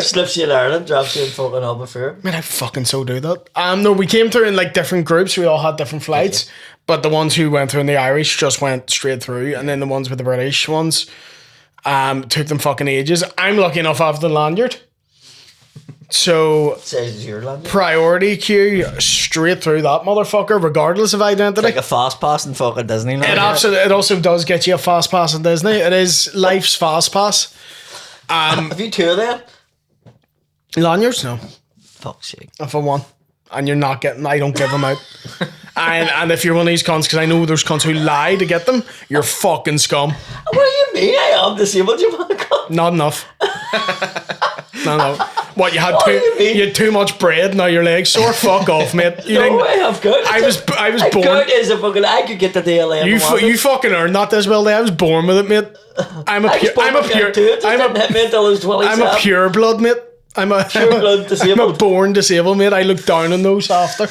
Slips you in Ireland, drops you in fucking Albufeira. Man, I fucking so do that. No, we came through in like different groups. We all had different flights, but the ones who went through in the Irish just went straight through, and then the ones with the British ones took them fucking ages. I'm lucky enough I have the lanyard, so Says your land. priority queue straight through that motherfucker, regardless of identity. Like a fast pass in fucking Disneyland. It also does get you a fast pass in Disney. It is life's fast pass. Have you two of them? Lanyards, no. Fuck's sake. If I won, and you're not getting, I don't give them out. and if you're one of these cunts, because I know there's cunts who lie to get them, you're fucking scum. What do you mean? I am disabled, you motherfucker. Not enough. No. What you had What do you mean? you had too much bread. Now your legs sore. Fuck off, mate. You No, think I have good. I was born. Good is a fucking. I could get the DLA. You fucking earned that this well. I was born with it, mate. I'm a pure blood, mate. I'm a blood disabled. I'm a born disabled, mate. I look down on those after.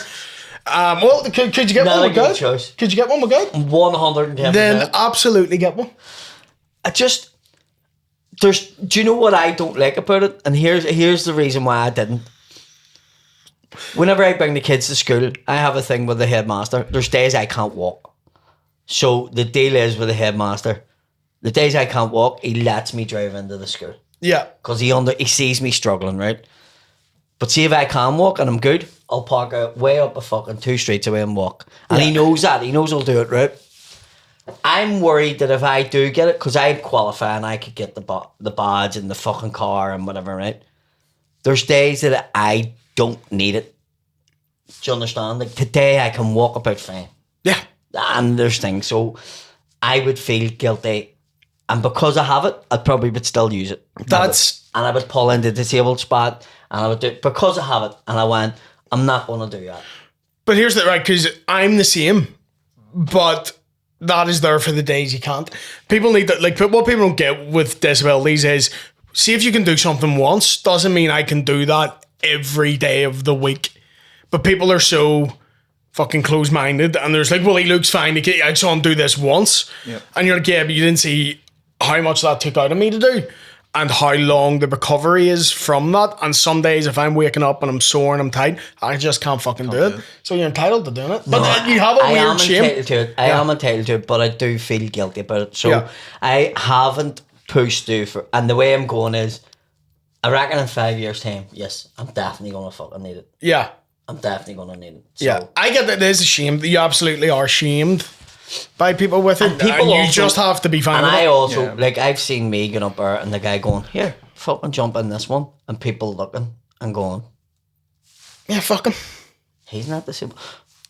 Well, could you get one with good? Choice. Could you get one with good? 110%. Then absolutely get one. Do you know what I don't like about it? And here's the reason why I didn't. Whenever I bring the kids to school, I have a thing with the headmaster. There's days I can't walk. So the deal is with the headmaster, the days I can't walk, he lets me drive into the school. Yeah. Because he sees me struggling, right? But see if I can walk and I'm good, I'll park out way up a fucking 2 streets away and walk. And he knows that. He knows I'll do it, right? I'm worried that if I do get it, because I'd qualify and I could get the badge and the fucking car and whatever, right? There's days that I don't need it. Do you understand? Like today I can walk about fine. Yeah. And there's things. So I would feel guilty. And because I have it, I probably would still use it. And I would pull into the disabled spot and I would do it because I have it. And I went, I'm not going to do that. But here's the right, because I'm the same, but that is there for the days you can't. People need that. Like, what people don't get with disabilities is, see if you can do something once doesn't mean I can do that every day of the week. But people are so fucking close-minded, and there's like, well, he looks fine. I saw him do this once, and you're like, yeah, but you didn't see how much that took out of me to do, and how long the recovery is from that. And some days, if I'm waking up and I'm sore and I'm tight, I just can't fucking do it. So you're entitled to doing it, but you have a weird shame. I am entitled to it, but I do feel guilty about it. So I haven't pushed through and the way I'm going is, I reckon in 5 years' time, yes, I'm definitely gonna fucking need it. Yeah. I'm definitely gonna need it. So. Yeah, I get that. There's a shame. You absolutely are shamed by people with it, and people you just have to be fine. And with I it. also like I've seen me get up there and the guy going, here, fucking jump in this one, and people looking and going, yeah, fuck him. He's not the same.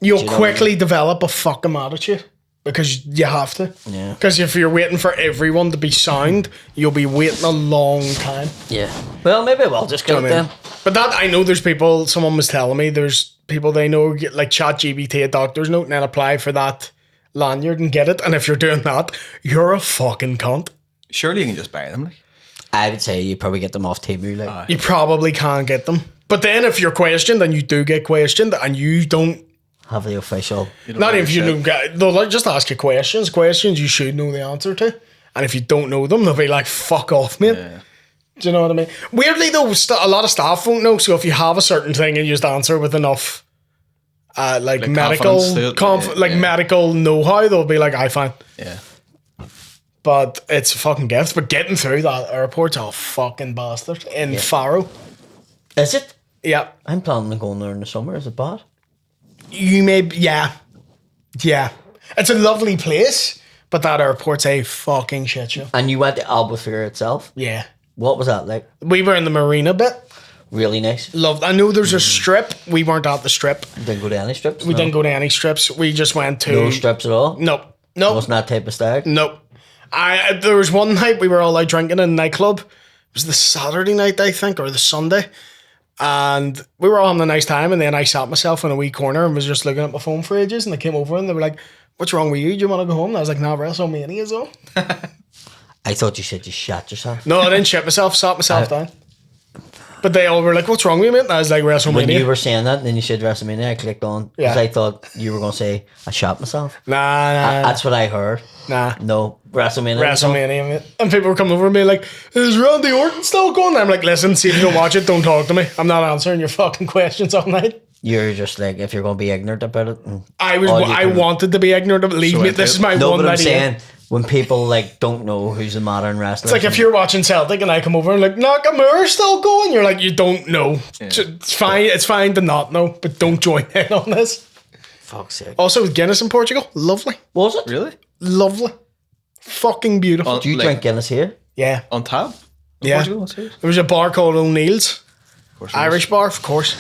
You'll quickly develop a fucking attitude because you have to. Yeah. Because if you're waiting for everyone to be sound, you'll be waiting a long time. Yeah. Well, maybe we'll just get it then. But that, I know there's people, someone was telling me, there's people they know get like ChatGPT a doctor's note and then apply for that lanyard and get it. And if you're doing that, you're a fucking cunt. Surely you can just buy them. Like. I would say you probably get them off Temu. Like. You probably can get them. But then if you're questioned and you do get questioned and you don't have the official. Not if you don't get, they'll just ask you questions you should know the answer to. And if you don't know them, they'll be like, fuck off, mate. Yeah. Do you know what I mean? Weirdly though, a lot of staff won't know. So if you have a certain thing and you just answer with enough medical medical know-how, they'll be like, I fine. Yeah. But it's a fucking gift. But getting through that airport's a fucking bastard in Faro. Is it? Yeah. I'm planning on going there in the summer. Is it bad? You may, yeah. It's a lovely place, but that airport's a fucking shit show. And you went to Albufeira itself? Yeah. What was that like? We were in the marina bit. Really nice. Loved. I know there's a strip. We weren't at the strip. Didn't go to any strips? We didn't go to any strips. We just went to... No strips at all? Nope. Wasn't that type of stag? Nope. There was one night we were all out drinking in a nightclub. It was the Saturday night, I think, or the Sunday. And we were all having a nice time, and then I sat myself in a wee corner and was just looking at my phone for ages, and they came over and they were like, what's wrong with you? Do you want to go home? And I was like, nah, WrestleMania is on. I thought you said you shot yourself. No, I didn't shit myself, sat myself down. But they all were like, what's wrong with you, mate? And I was like, WrestleMania. When you were saying that, and then you said WrestleMania, I clicked on, because I thought you were going to say, I shot myself. Nah. That's what I heard. Nah. No, WrestleMania, mate. And people were coming over and being like, is Randy Orton still going? And I'm like, listen, see if you don't watch it, don't talk to me. I'm not answering your fucking questions all night. You're just like, if you're going to be ignorant about it. I wanted to be ignorant of it. Leave me. This is my one but I'm idea. saying, when people like don't know who's a modern wrestler. It's like if you're watching Celtic and I come over and like, Nakamura's still going. You're like, you don't know. Yeah. It's fine to not know, but don't join in on this. Fuck's sake. Also, Guinness in Portugal, lovely. Was it? Really? Lovely. Fucking beautiful. Do you drink Guinness here? Yeah. On tap? Yeah. There was a bar called O'Neill's. Irish bar, of course.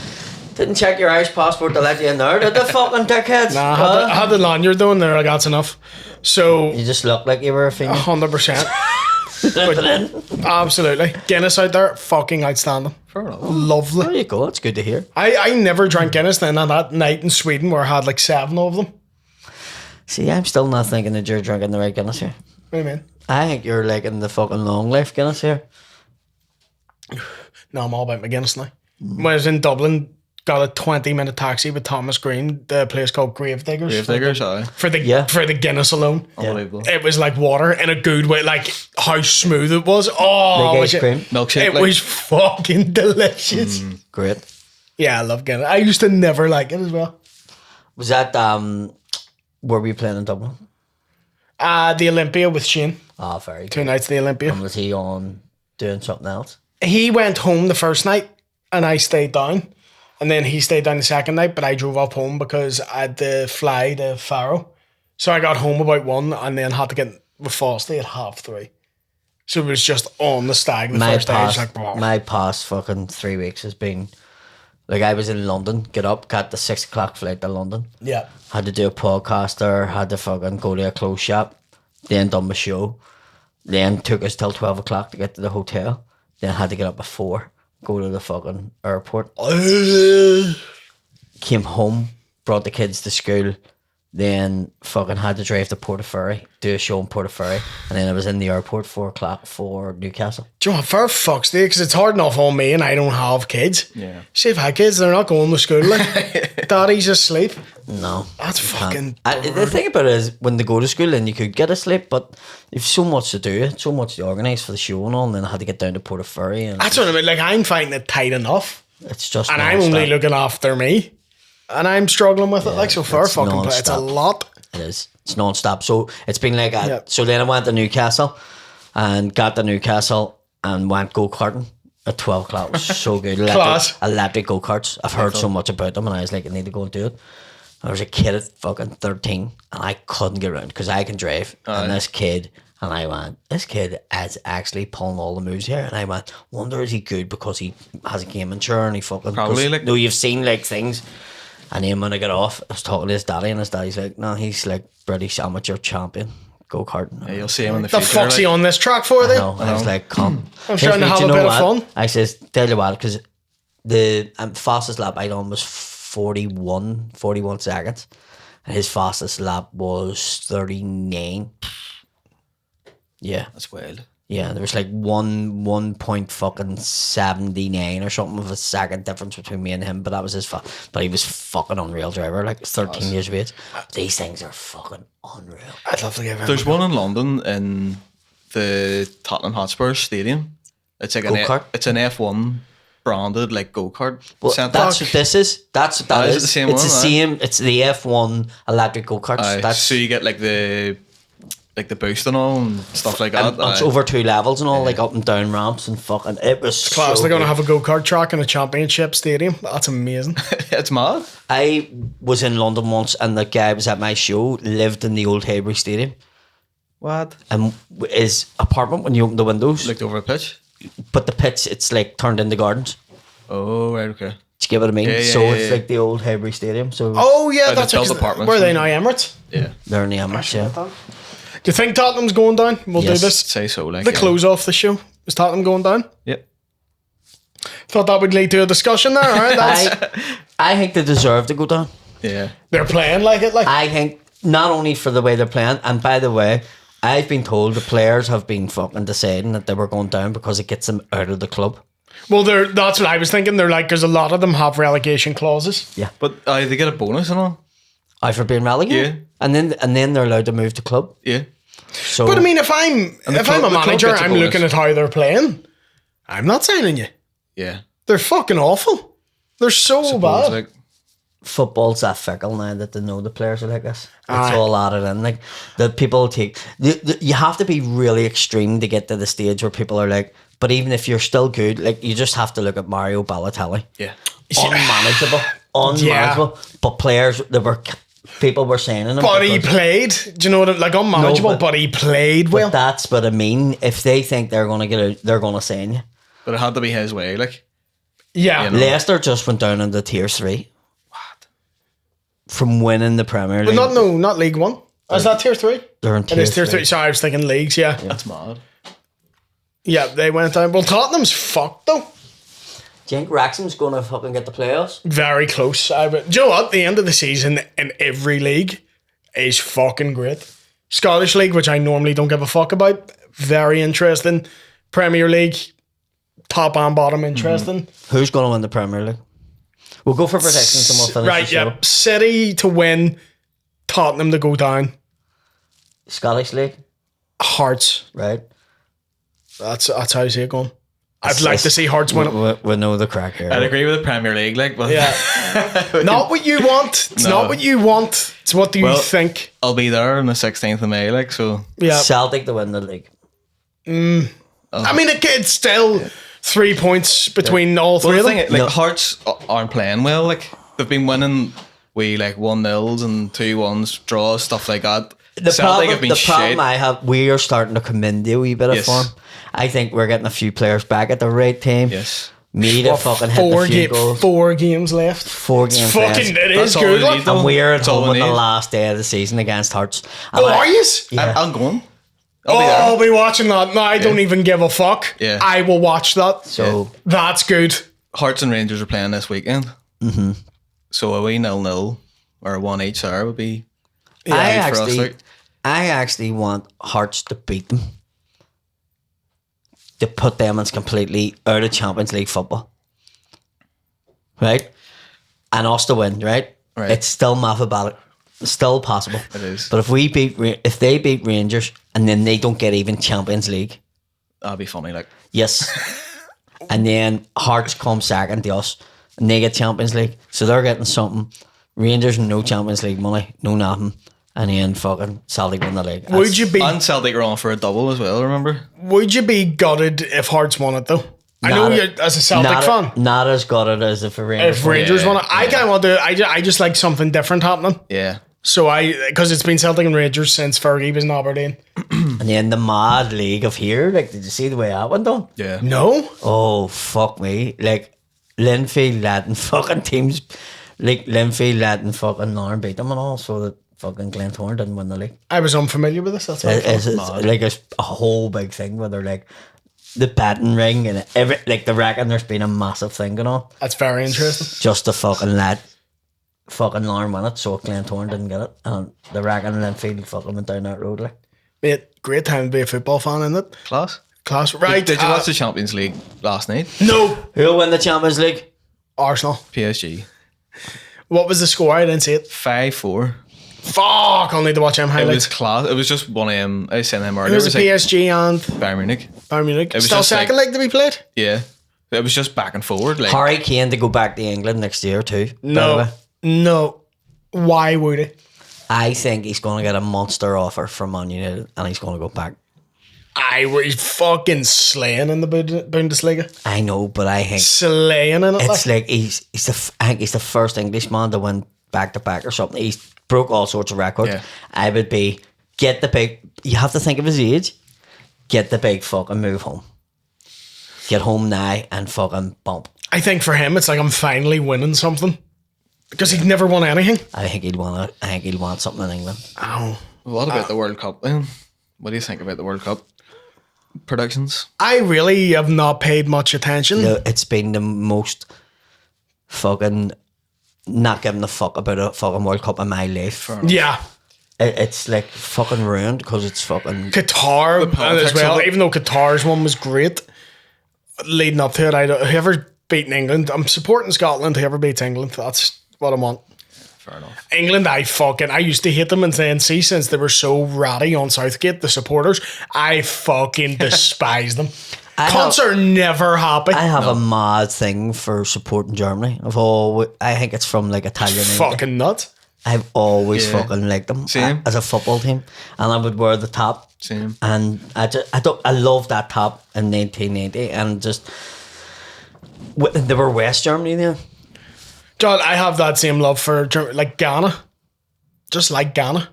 Didn't check your Irish passport to let you in there, did the fucking dickheads? Nah, I had the lanyard though, and they're like, that's enough. So you just looked like you were a female. 100%. Absolutely. Guinness out there, fucking outstanding. Fair enough. Lovely. There you go. That's good to hear. I never drank Guinness. Then on that night in Sweden where I had like 7 of them. See, I'm still not thinking that you're drinking the right Guinness here. What do you mean? I think you're liking the fucking long life Guinness here. No, I'm all about my Guinness now. When I was in Dublin, got a 20-minute taxi with Thomas Green, the place called Gravediggers. Gravediggers, aye. For the Guinness alone. Unbelievable. It was like water in a good way, like how smooth it was. Oh, Like was ice cream. Milkshake. it was fucking delicious. Great. Yeah, I love Guinness. I used to never like it as well. Was that where were you playing in Dublin? The Olympia with Shane. Oh, very 2 good. nights at the Olympia. And was he on doing something else? He went home the first night and I stayed down. And then he stayed down the second night, but I drove up home because I had to fly to Faro. So I got home about 1 and then had to get with Fosty at 3:30. So it was just on the stag the first day. I was like, "Blah." My past fucking 3 weeks has been like I was in London, get up, got the 6 o'clock flight to London. Yeah. Had to do a podcast there, had to fucking go to a clothes shop, then done my show. Then took us till 12 o'clock to get to the hotel. Then had to get up at 4, go to the fucking airport. Came home, brought the kids to school, then fucking had to drive to Portaferry, do a show in Portaferry, and then I was in the airport 4 o'clock for Newcastle. Do you know what? For fuck's sake, because it's hard enough on me and I don't have kids. Yeah. See, if I had kids, they're not going to school. Like, daddy's asleep. No. That's fucking. The thing about it is when they go to school then you could get a sleep, but you've so much to do, so much to organise for the show and all, and then I had to get down to Portaferry and That's what I mean. Like, I'm finding it tight enough. it's just And I'm only non-stop. looking after me. And I'm struggling with it. Like, so far, it's fucking play. It's a non-stop. lot. It is. It's non-stop. So it's been like that. Yeah. So then I went to Newcastle and got to Newcastle and went go-karting at 12 o'clock. It was so good. Class. Electric go-karts. I've heard so much about them and I was like, I need to go and do it. I was a kid at fucking 13 and I couldn't get around because I can drive. And this kid, and I went, this kid is actually pulling all the moves here. And I went, wonder is he good because he has a gaming chair and he fucking... Probably, 'cause, like- no, you've seen like things... And then when I got off, I was talking to his daddy, and his daddy's like, no, he's like British amateur champion, go-karting. Yeah, you'll see him in the The future. fuck's he on this track for then? No, I was like, come. I'm trying to have Do a you bit know of what? fun. I says, tell you what, because the fastest lap I done was 41 seconds. And his fastest lap was 39. Yeah. That's wild. Yeah, there was like 1.79 or something of a second difference between me and him, but that was his but he was fucking unreal driver, like 13 years of age. These things are fucking unreal. I'd love to give him. There's one in London in the Tottenham Hotspur Stadium. It's like Go-kart? it's an F1 branded like go-kart Well, centre. that's what this is. That's what that is is. it the same it's one, the aye? same. It's the F1 electric go-karts. Aye, That's so you get like the boost and all and stuff like that. it's Aye. over 2 levels and all, like up and down ramps and fucking. It was Class, so they're going to good. have a go-kart track in a championship stadium. That's amazing. It's mad. I was in London once, and the guy was at my show. Lived in the old Highbury Stadium, What? and his apartment when you open the windows, Looked over a pitch. but the pitch it's like turned into gardens. Oh right, okay. Do you get what I mean? Yeah, So yeah, it's yeah. like the old Highbury Stadium. So Oh, yeah, By the that's built ex- apartments. Where are they now, Emirates? Yeah. they're in the Emirates, yeah. Do you think Tottenham's going down? We'll Yes. do this. Say so, like The close off the show. Is Tottenham going down? Yep. Thought that would lead to a discussion there. All right, that's, I think they deserve to go down. Yeah. they're playing like it. Like I think not only for the way they're playing, and by the way, I've been told the players have been fucking deciding that they were going down because it gets them out of the club. well, that's what I was thinking. They're like, because a lot of them have relegation clauses. But they get a bonus and all. For being relegated, Yeah. and then they're allowed to move to club. Yeah. So, But I mean, if I'm the a club manager, gets a I'm bonus. looking at how they're playing. I'm not signing you. Yeah. They're fucking awful. They're so Suppose, bad. like, football's that fickle now that they know the players are like this. It's Aye. all added in. Like the people take. You have to be really extreme to get to the stage where people are like. But even if you're still good, like you just have to look at Mario Balotelli. yeah. Unmanageable. But players, people were saying in him. But he because- played. Do you know what? Like unmanageable, No, but he played well. But that's what I mean. If they think they're going to get out, they're going to sign you. But it had to be his way, like. Yeah. You know. Leicester just went down into tier 3. What? From winning the Premier League. But not League One. Is that tier 3? They're in It tier is tier 3. 3. Sorry, I was thinking leagues. Yeah. That's mad. Yeah, they went down. Well, Tottenham's fucked though. Do you think Wrexham's going to fucking get the playoffs? Very close. Do you know what? The end of the season in every league is fucking great. Scottish League, which I normally don't give a fuck about, very interesting. Premier League, top and bottom interesting. Who's going to win the Premier League? We'll go for predictions and we'll finish Right, the show. yeah. City to win, Tottenham to go down. Scottish League, Hearts. right? That's how I see it going. I'd like to see Hearts win it. We know the crack here. I'd agree with the Premier League, like, but Yeah. Not what you want. It's not what you want. It's what do you think. I'll be there on the 16th of May, like, so. Yeah. Celtic to win the league. I mean, it's still 3 points between all three Well, the of them. thing, like, Hearts aren't playing well. Like, they've been winning like 1-0s and 2-1s, draws, stuff like that. The Celtic have problem, been the shit. problem I have, we are starting to come into a wee bit of Yes. form. I think we're getting a few players back at the right time. Yes. Me to fucking hit the few goals. 4 games left. 4 games left. Fucking, it That's is all good. we Like, need, though. And we're at That's all home we on the need. last day of the season against Hearts. And oh, I- are you? Yeah. I'm going. Oh, I'll be there. I'll be watching that. No, I don't even give a fuck. Yeah. I will watch that. So That's good. Hearts and Rangers are playing this weekend. Mm-hmm. So a wee 0-0 or a 1 each there would be I good for us, actually, like. I actually want Hearts to beat them. To put them as completely out of Champions League football. Right? And us to win, right? Right. It's still mathematical. It's still possible. It is. But if they beat Rangers and then they don't get even Champions League, That'd be funny, like. yes. And then Hearts come second to us and they get Champions League. So they're getting something. Rangers no Champions League money, no nothing. And then fucking Celtic win the league. Would you be And Celtic are on for a double as well, remember? gutted if Hearts won it though? I know Not you're as a Celtic not, fan. Not as good as if a Rangers If won. Rangers Yeah, won it, I yeah. kind of want to. I just like something different happening. Yeah. So because it's been Celtic and Rangers since Fergie was in Aberdeen. And then the mad league of here, like, did you see the way that went on? Yeah. No, Oh, fuck me. Like, Linfield letting fucking teams, like, Linfield letting fucking Lauren beat them and all, so that fucking Glentoran didn't win the league. I was unfamiliar with this. That's all. It's like a whole big thing where they're like, the betting ring and like, they reckon there's been a massive thing going on That's very interesting. just to fucking let fucking Lauren win it, so Glentoran didn't get it. And they reckon Linfield fucking went down that road, like. Mate, great time to be a football fan, isn't it? Class. Class, right? Did you watch the Champions League last night? No, Who'll win the Champions League? Arsenal. PSG. What was the score? I didn't see it. 5-4. Fuck! I'll need to watch them It was highlights. class. It was just one of them. I was saying them earlier. It was It was a like PSG and Bayern Munich. Bayern Munich. was Still just second leg to be played? Yeah. It was just back and forward. Like, Harry Kane to go back to England next year too. by the No, way. no. Why would he? I think he's going to get a monster offer from Man United and he's going to go back. He's fucking slaying in the Bundesliga. I know, but I think Slaying in it. it's like I think he's the first Englishman to win back to back or something. He's broke all sorts of records. Yeah. I would be get the big. You have to think of his age. Get the big fucking move home. Get home now and fucking bump. I think for him, it's like I'm finally winning something because he'd never won anything. I think he'd want it. I think he'd want something in England. Oh, what about the World Cup then? What do you think about the World Cup predictions? I really have not paid much attention. It's been the most fucking not giving a fuck about a fucking World Cup in my life. Yeah, It's like fucking ruined because it's fucking. Qatar as politics well. of it. Even though Qatar's one was great, leading up to it, whoever's beating England, I'm supporting Scotland. Whoever beats England, that's what I want. Fair enough. England, I used to hate them and then see since they were so ratty on Southgate, the supporters, I fucking despise them. Cunts are never happy. I have a mad thing for supporting Germany. I think it's from like Italian. Fucking nuts. I've always Yeah. fucking liked them Same. as a football team, and I would wear the top. Same. And I love that top in 1990, and just they were West Germany then. John, I have that same love for like Ghana. Just like Ghana.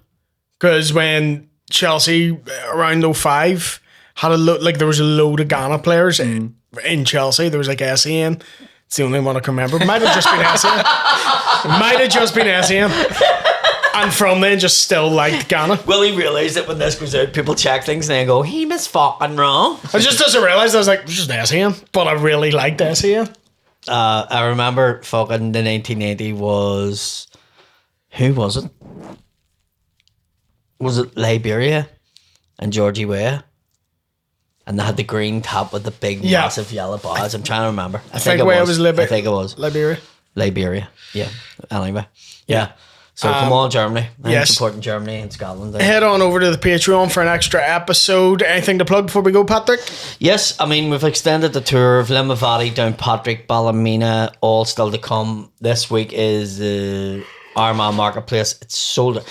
Because when Chelsea around 05 had there was a load of Ghana players in Chelsea. There was like SEN. It's the only one I can remember. Might have just been SEN. Might have just been SEN. And from then, just still liked Ghana. Will he realise that when this goes out, people check things and then go, he was fucking wrong? I just doesn't realise. I was like, it's just SEN. But I really liked SEN. I remember fucking the 1980 was... Who was it? Was it Liberia and Georgie Weah? And they had the green top with the big, massive yellow bars. I'm trying to remember. I think it was Liberia. I think it was. Liberia. Yeah. Anyway. Yeah. So come on, Germany. I'm yes. supporting Germany and Scotland. Head on over to the Patreon for an extra episode. Anything to plug before we go, Patrick? Yes, I mean, we've extended the tour of Limavady, Downpatrick, Ballymena, all still to come. This week is Armagh Marketplace. It's sold out.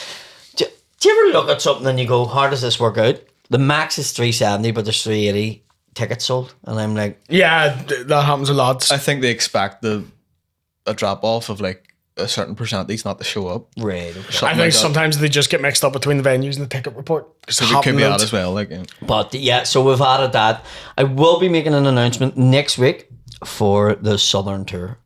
Do you ever look at something and you go, how does this work out? The max is 370, but there's 380 tickets sold. And I'm like... Yeah, that happens a lot. I think they expect a drop off of like a certain percentage not to show up. Right. Okay. I think sometimes they just get mixed up between the venues and the ticket report. So it could be that as well. Like, yeah. But yeah, so we've added that. I will be making an announcement next week for the Southern Tour.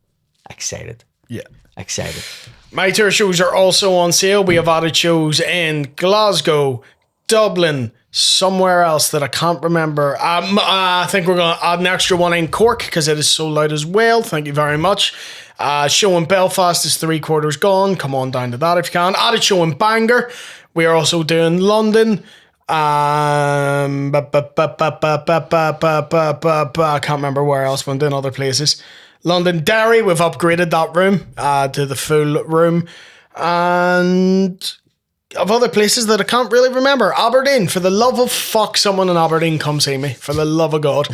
Excited. Yeah. Excited. My tour shows are also on sale. We have added shows in Glasgow, Dublin, somewhere else that I can't remember. I think we're going to add an extra one in Cork because it is sold out as well. Thank you very much. Show in Belfast is 3/4 gone. Come on down to that if you can. Added show in Bangor. We are also doing London. I can't remember where else, but I'm doing other places. London Derry, we've upgraded that room to the full room. And of other places that I can't really remember. Aberdeen, for the love of fuck, someone in Aberdeen come see me. For the love of God.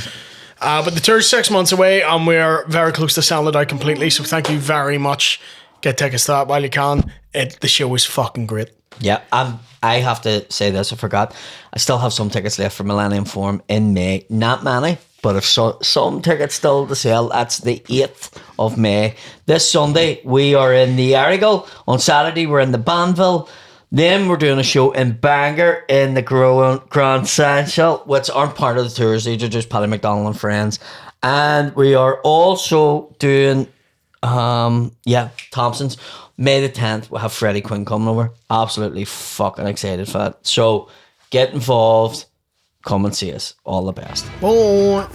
But the tour's 6 months away and we're very close to selling it out completely. So thank you very much. Get tickets to that while you can. The show is fucking great. Yeah, I have to say this, I forgot. I still have some tickets left for Millennium Forum in May. Not many, but if some tickets still to sell. That's the 8th of May. This Sunday, we are in the Arrigal. On Saturday, we're in the Banville. Then we're doing a show in Bangor in the Grand Central, which aren't part of the tours. These are just Paddy McDonald and friends. And we are also doing, Thompson's. May the 10th, we'll have Freddie Quinn coming over. Absolutely fucking excited for that. So get involved. Come and see us. All the best. Bye.